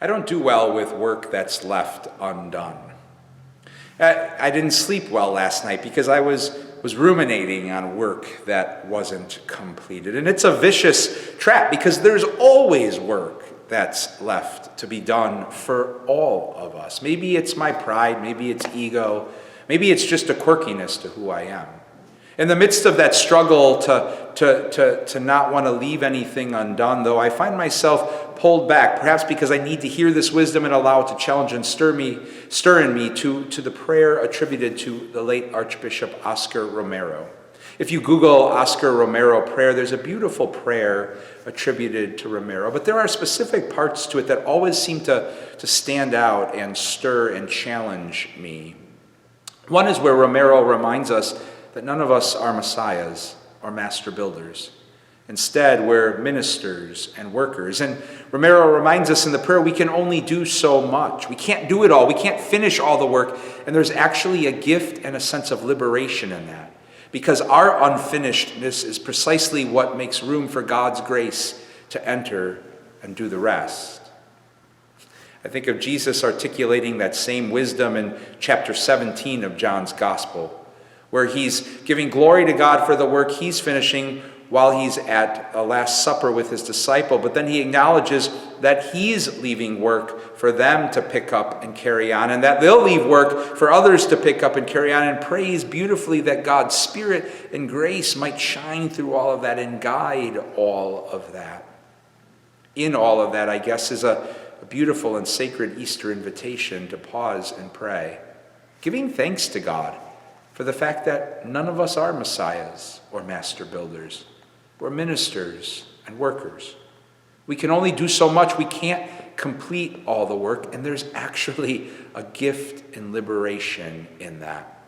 I don't do well with work that's left undone. I didn't sleep well last night because I was ruminating on work that wasn't completed. And it's a vicious trap because there's always work that's left to be done for all of us. Maybe it's my pride, maybe it's ego, maybe it's just a quirkiness to who I am. In the midst of that struggle to not want to leave anything undone, though, I find myself pulled back, perhaps because I need to hear this wisdom and allow it to challenge and stir in me to the prayer attributed to the late Archbishop Oscar Romero. If you Google Oscar Romero prayer, there's a beautiful prayer attributed to Romero, but there are specific parts to it that always seem to stand out and stir and challenge me. One is where Romero reminds us that none of us are messiahs or master builders. Instead, we're ministers and workers. And Romero reminds us in the prayer we can only do so much. We can't do it all. We can't finish all the work. And there's actually a gift and a sense of liberation in that. Because our unfinishedness is precisely what makes room for God's grace to enter and do the rest. I think of Jesus articulating that same wisdom in chapter 17 of John's Gospel, where he's giving glory to God for the work he's finishing while he's at a Last Supper with his disciple. But then he acknowledges that he's leaving work for them to pick up and carry on, and that they'll leave work for others to pick up and carry on, and prays beautifully that God's Spirit and grace might shine through all of that and guide all of that. In all of that, I guess, is a beautiful and sacred Easter invitation to pause and pray, giving thanks to God for the fact that none of us are messiahs or master builders. We're ministers and workers. We can only do so much. We can't complete all the work, and there's actually a gift and liberation in that.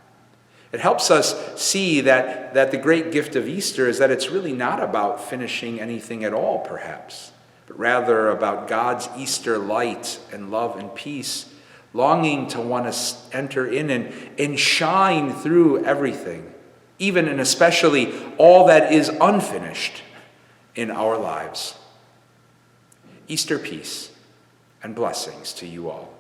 It helps us see that the great gift of Easter is that it's really not about finishing anything at all, perhaps, but rather about God's Easter light and love and peace, longing to want to enter in and shine through everything, even and especially all that is unfinished in our lives. Easter peace and blessings to you all.